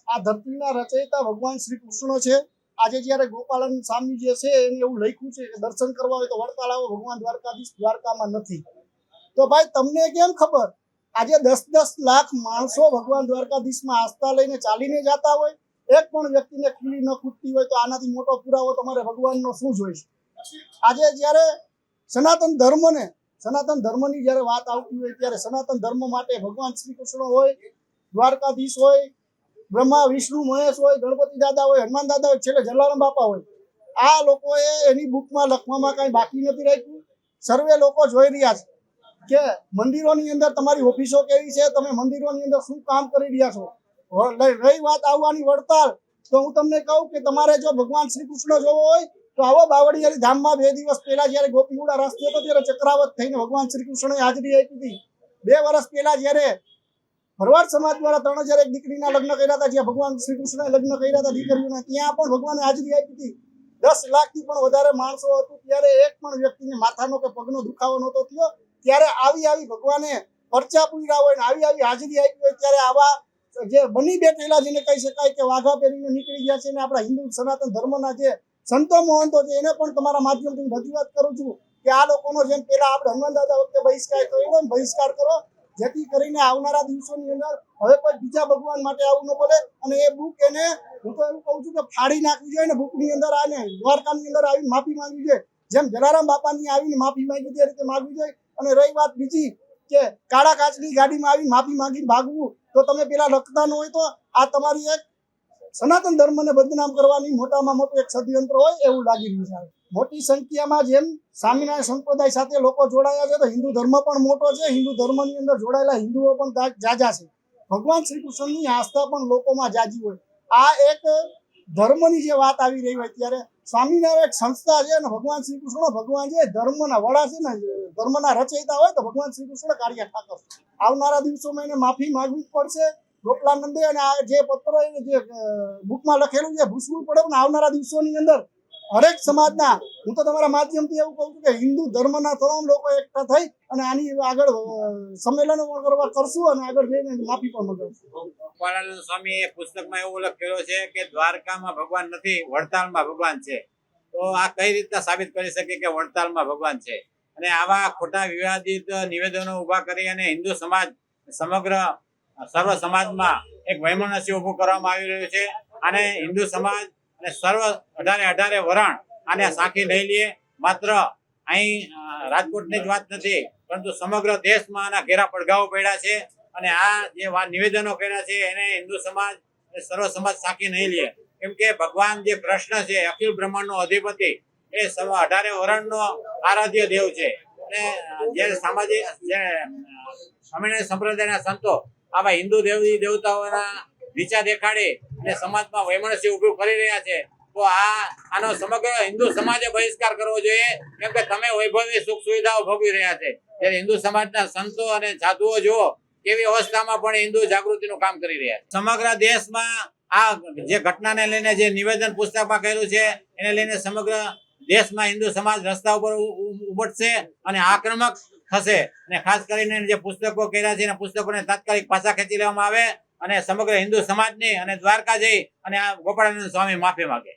આ ધરતીના રચયિતા ભગવાન શ્રી કૃષ્ણ છે। આજે જ્યારે ગોપાલન સ્વામી જે છે એને એવું લખ્યું છે કે દર્શન કરવા હોય તો વડતાલ આવો, ભગવાન દ્વારકાધીશ દ્વારકામાં નથી। તો ભાઈ તમને કેમ ખબર આજે 10-10 લાખ માણસો ભગવાન દ્વારકાધીશમાં આસ્થા લઈને ચાલીને જતા હોય, એક પણ વ્યક્તિને ખીલી ન ખૂટતી હોય તો આનાથી મોટો પુરાવો તમારે ભગવાનનો શું જોઈશે? આજે જ્યારે સનાતન ધર્મની જ્યારે વાત આવતી હોય ત્યારે સનાતન ધર્મ માટે ભગવાન શ્રી કૃષ્ણ હોય, દ્વારકાધીશ હોય, બ્રહ્મા વિષ્ણુ મહેશ હોય, ગણપતિ દાદા હોય, હનુમાન દાદા હોય, છેલ્લે જલારામ બાપા હોય, આ લોકોએ એની બુકમાં લખવામાં કાંઈ બાકી નથી રાખ્યું। સર્વે લોકો જોઈ રહ્યા છે કે મંદિરોની અંદર તમારી ઓફિસો કેવી છે, તમે મંદિરોની અંદર શું કામ કરી રહ્યા છો। રહી વાત આવવાની વડતાલ, તો હું તમને કહું કે તમારે જો ભગવાન શ્રી કૃષ્ણ જોવો હોય તો આવો બાવળિયારી ધામમાં 2 દિવસ પહેલા જ્યારે ગોપીગુડા રસ્તે હતો ત્યારે ચક્રાવત થઈને ભગવાન શ્રી કૃષ્ણએ હાજરી આપી હતી। 2 વર્ષ પહેલા જ્યારે ભરવાડ સમાજ દ્વારા 3001 દીકરીના લગ્ન કર્યા હતા, જ્યાં ભગવાન શ્રી કૃષ્ણએ લગ્ન કર્યા હતા દીકરીઓના, ત્યાં પણ ભગવાને હાજરી આપી હતી। 10 લાખથી પણ વધારે માણસો હતું, ત્યારે એક પણ વ્યક્તિને માથાનો કે પગનો દુખાવો નહોતો થયો। ત્યારે આવી ભગવાને પરચા પૂર્યા હોય ને આવી હાજરી આપી હોય, ત્યારે આવા જે બની બેઠેલા જેને કહી શકાય કે વાઘા પહેરીને નીકળી ગયા છે ને આપણા હિન્દુ સનાતન ધર્મના જે સંતો મહંતો છે એને પણ તમારા માધ્યમથી રજૂઆત કરું છું કે આ લોકોનો જેમ પેલા આપણે હનુમાન દાદા વખતે બહિષ્કાર કર્યો બહિષ્કાર કરો, જેથી કરીને આવનારા દિવસોની અંદર હવે કોઈ બીજા ભગવાન માટે આવું ન બોલે। અને એ બુક એને હું તો એવું કહું છું કે ફાડી નાખવી જોઈએ ને, બુકની અંદર આને દ્વારકાની અંદર આવીને માફી માંગવી જોઈએ, જેમ જલારામ બાપાની આવીને માફી માંગી તે રીતે માંગવી જોઈએ। અને રહી વાત બીજી કે કાળા કાચની ગાડીમાં આવીને માફી માંગીને ભાગવું, તો તમે પેલા લખતા ન હોય તો આ તમારી એક સનાતન ધર્મને બદનામ કરવાની મોટામાં મોટું એક ષડયંત્ર હોય એવું લાગી રહ્યું છે। મોટી સંખ્યામાં જેમ સ્વામિનારાયણ સંપ્રદાય સાથે લોકો જોડાયા છે તો હિન્દુ ધર્મ પણ મોટો છે, હિન્દુ ધર્મની અંદર જોડાયેલા હિન્દુઓ પણ જાજા છે, ભગવાન શ્રી કૃષ્ણની આસ્થા પણ લોકોમાં જાજી હોય। આ એક ધર્મની જે વાત આવી રહી હોય ત્યારે સ્વામિનારાયણ એક સંસ્થા છે અને ભગવાન શ્રી કૃષ્ણ ભગવાન જે ધર્મના વડા છે ને, ધર્મના રચયિતા હોય તો ભગવાન શ્રી કૃષ્ણ કાર્ય ઠાકર। આવનારા દિવસોમાં એને માફી માંગવી જ પડશે ગોપલાનંદે, અને આ જે પત્ર જે બુકમાં લખેલું છે ભૂસવું પડે ને આવનારા દિવસોની અંદર હરેક સમાજના, હું તો તમારા માધ્યમથી એવું કહું છું કે હિન્દુ ધર્મના તમામ લોકો એકઠા થઈ અને આની આગળ સંમેલનો પણ કરશું અને આગળ જઈને માફી પણ માંગશું। ગોપાળાનંદ સ્વામીએ પુસ્તકમાં એવું લખેલું છે કે દ્વારકામાં ભગવાન નથી, વડતાલમાં ભગવાન છે। તો આ કઈ રીતના સાબિત કરી શકે કે વડતાલમાં ભગવાન છે? અને આવા ખોટા વિવાદિત નિવેદનો ઉભા કરી અને હિન્દુ સમાજ સમગ્ર સર્વ સમાજમાં એક વૈમનસ્ય ઉભું કરવામાં આવી રહ્યું છે। અને હિન્દુ સમાજ અને સર્વ 18 વરણ આને સાંખી લઈ લે। માત્ર અહીં રાજકોટની જ વાત નથી, પરંતુ સમગ્ર દેશમાં આના ઘેરા પડઘાઓ પડ્યા છે। અને આ જે નિવેદનો કર્યા છે એને હિન્દુ સમાજ સર્વ સમાજ સાંખી નહીં લે, કેમ કે ભગવાન જે કૃષ્ણ છે, અખિલ બ્રહ્માંડનો અધિપતિ, એ 18 વરણનો આરાધ્ય દેવ છે। અને જે સામાજિક જે સ્વામિનારાયણ સંપ્રદાયના સંતો આવા હિન્દુ દેવી દેવતાઓના નીચા દેખાડી અને સમાજમાં વૈમનસ્ય ઉભું કરી રહ્યા છે, તો આનો સમગ્ર હિન્દુ સમાજે બહિષ્કાર કરવો જોઈએ, કેમ કે તમે વૈભવી સુખ સુવિધાઓ ભોગવી રહ્યા છે, ત્યારે હિન્દુ સમાજના સંતો અને સાધુઓ જુઓ કેવી અવસ્થામાં પણ હિન્દુ જાગૃતિનું કામ કરી રહ્યા છે। સમગ્ર દેશમાં આ જે ઘટનાને લઈને જે નિવેદન પુસ્તકમાં કર્યું છે એને લઈને સમગ્ર દેશમાં હિન્દુ સમાજ રસ્તા ઉપર ઉમટશે અને આક્રમક થશે। અને ખાસ કરીને જે પુસ્તકો કર્યા છે એના પુસ્તકોને તાત્કાલિક પાછા ખેંચી લેવામાં આવે અને સમગ્ર હિન્દુ સમાજની અને દ્વારકા જઈ અને આ ગોપાળાનંદ સ્વામી માફી માંગે।